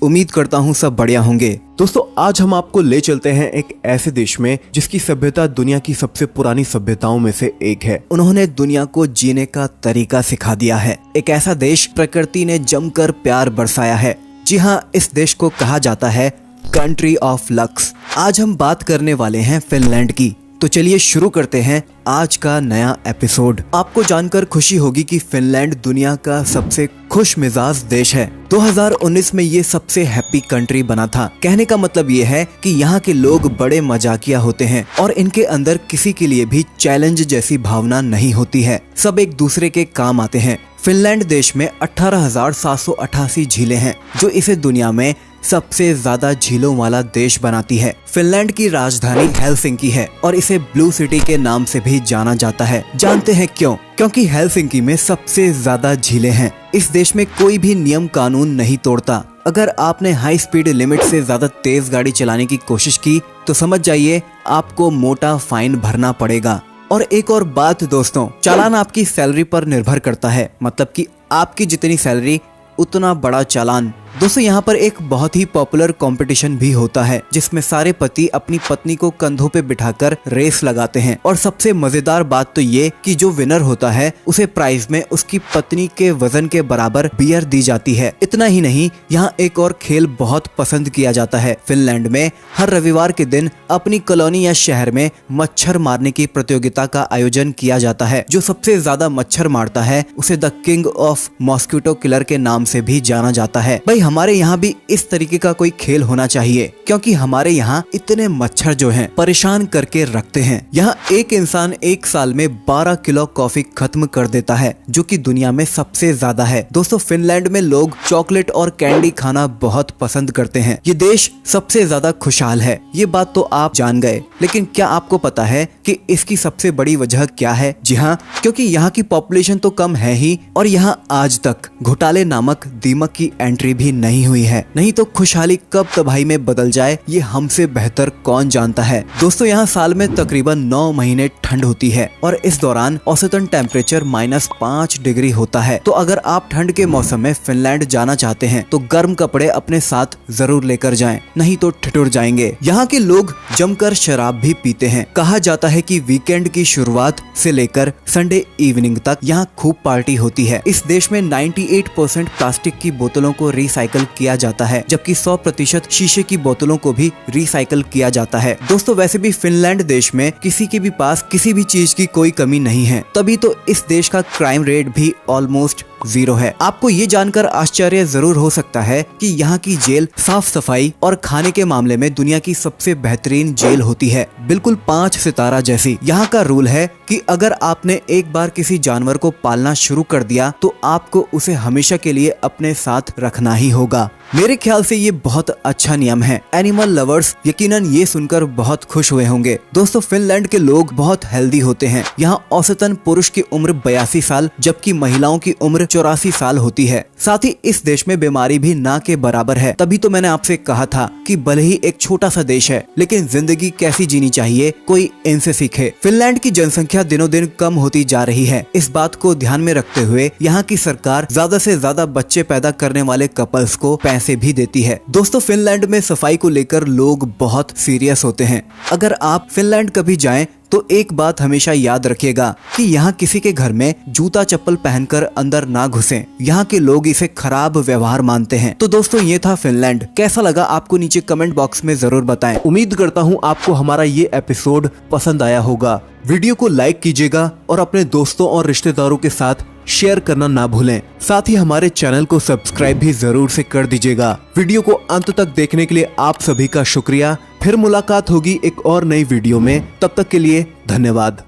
उम्मीद करता हूँ सब बढ़िया होंगे। दोस्तों आज हम आपको ले चलते हैं एक ऐसे देश में जिसकी सभ्यता दुनिया की सबसे पुरानी सभ्यताओं में से एक है। उन्होंने दुनिया को जीने का तरीका सिखा दिया है। एक ऐसा देश प्रकृति ने जमकर प्यार बरसाया है। जी हाँ, इस देश को कहा जाता है कंट्री ऑफ लक्स। आज हम बात करने वाले हैं फिनलैंड की। तो चलिए शुरू करते हैं आज का नया एपिसोड। आपको जानकर खुशी होगी कि फिनलैंड दुनिया का सबसे खुश मिजाज देश है। 2019 में ये सबसे हैप्पी कंट्री बना था। कहने का मतलब ये है कि यहाँ के लोग बड़े मजाकिया होते हैं और इनके अंदर किसी के लिए भी चैलेंज जैसी भावना नहीं होती है। सब एक दूसरे के काम आते हैं। फिनलैंड देश में 18,788 झीलें हैं, जो इसे दुनिया में सबसे ज्यादा झीलों वाला देश बनाती है। फिनलैंड की राजधानी हेलसिंकी है और इसे ब्लू सिटी के नाम से भी जाना जाता है। जानते हैं क्यों? क्योंकि हेलसिंकी में सबसे ज्यादा झीलें हैं। इस देश में कोई भी नियम कानून नहीं तोड़ता। अगर आपने हाई स्पीड लिमिट से ज्यादा तेज गाड़ी चलाने की कोशिश की तो समझ जाइए आपको मोटा फाइन भरना पड़ेगा। और एक और बात दोस्तों, चालान आपकी सैलरी पर निर्भर करता है। मतलब कि आपकी जितनी सैलरी उतना बड़ा चालान। दोस्तों यहाँ पर एक बहुत ही पॉपुलर कंपटीशन भी होता है जिसमें सारे पति अपनी पत्नी को कंधों पे बिठाकर रेस लगाते हैं। और सबसे मजेदार बात तो ये कि जो विनर होता है उसे प्राइज में उसकी पत्नी के वजन के बराबर बियर दी जाती है। इतना ही नहीं, यहाँ एक और खेल बहुत पसंद किया जाता है। फिनलैंड में हर रविवार के दिन अपनी कॉलोनी या शहर में मच्छर मारने की प्रतियोगिता का आयोजन किया जाता है। जो सबसे ज्यादा मच्छर मारता है उसे the king of mosquito killer के नाम से भी जाना जाता है। भाई हमारे यहाँ भी इस तरीके का कोई खेल होना चाहिए, क्योंकि हमारे यहाँ इतने मच्छर जो हैं परेशान करके रखते हैं। यहाँ एक इंसान एक साल में 12 किलो कॉफी खत्म कर देता है, जो कि दुनिया में सबसे ज्यादा है। दोस्तों फिनलैंड में लोग चॉकलेट और कैंडी खाना बहुत पसंद करते हैं। ये देश सबसे ज्यादा खुशहाल है, ये बात तो आप जान गए। लेकिन क्या आपको पता है कि इसकी सबसे बड़ी वजह क्या है? जी हाँ, क्योंकि यहाँ की पॉपुलेशन तो कम है ही और यहाँ आज तक घोटाले नामक दीमक की एंट्री भी नहीं हुई है। नहीं तो खुशहाली कब तबाही में बदल जाए ये हमसे बेहतर कौन जानता है। दोस्तों यहाँ साल में तकरीबन 9 महीने ठंड होती है और इस दौरान औसतन टेम्परेचर -5 डिग्री होता है। तो अगर आप ठंड के मौसम में फिनलैंड जाना चाहते हैं तो गर्म कपड़े अपने साथ जरूर लेकर जाएं, नहीं तो ठिठुर जाएंगे। यहाँ के लोग जमकर शराब भी पीते हैं। कहा जाता है कि वीकेंड की शुरुआत से लेकर संडे इवनिंग तक यहाँ खूब पार्टी होती है। इस देश में 98% प्लास्टिक की बोतलों को रिसाइकल किया जाता है, जबकि 100% शीशे की बोतलों को भी रिसाइकल किया जाता है। दोस्तों वैसे भी फिनलैंड देश में किसी के भी पास किसी भी चीज की कोई कमी नहीं है, तभी तो इस देश का क्राइम रेट भी ऑलमोस्ट 0 है। आपको ये जानकर आश्चर्य जरूर हो सकता है कि यहाँ की जेल साफ सफाई और खाने के मामले में दुनिया की सबसे बेहतरीन जेल होती है, बिल्कुल 5 सितारा जैसी। यहाँ का रूल है कि अगर आपने एक बार किसी जानवर को पालना शुरू कर दिया तो आपको उसे हमेशा के लिए अपने साथ रखना ही होगा। मेरे ख्याल से ये बहुत अच्छा नियम है। एनिमल लवर्स यकीनन ये सुनकर बहुत खुश हुए होंगे। दोस्तों फिनलैंड के लोग बहुत हेल्दी होते हैं। यहाँ औसतन पुरुष की उम्र 82 साल जबकि महिलाओं की उम्र 84 साल होती है। साथ ही इस देश में बीमारी भी ना के बराबर है। तभी तो मैंने आपसे कहा था कि भले ही एक छोटा सा देश है लेकिन जिंदगी कैसी जीनी चाहिए कोई इनसे सीखे। फिनलैंड की जनसंख्या दिनों दिन कम होती जा रही है। इस बात को ध्यान में रखते हुए यहाँ की सरकार ज्यादा से ज्यादा बच्चे पैदा करने वाले कपल्स को पैसे भी देती है। दोस्तों फिनलैंड में सफाई को लेकर लोग बहुत सीरियस होते हैं। अगर आप फिनलैंड कभी जाएं तो एक बात हमेशा याद रखिएगा कि यहाँ किसी के घर में जूता चप्पल पहनकर अंदर ना घुसें। यहाँ के लोग इसे खराब व्यवहार मानते हैं। तो दोस्तों ये था फिनलैंड। कैसा लगा आपको नीचे कमेंट बॉक्स में जरूर बताएं। उम्मीद करता हूँ आपको हमारा ये एपिसोड पसंद आया होगा। वीडियो को लाइक कीजिएगा और अपने दोस्तों और रिश्तेदारों के साथ शेयर करना ना भूलें। साथ ही हमारे चैनल को सब्सक्राइब भी जरूर से कर दीजिएगा। वीडियो को अंत तक देखने के लिए आप सभी का शुक्रिया। फिर मुलाकात होगी एक और नई वीडियो में। तब तक के लिए धन्यवाद।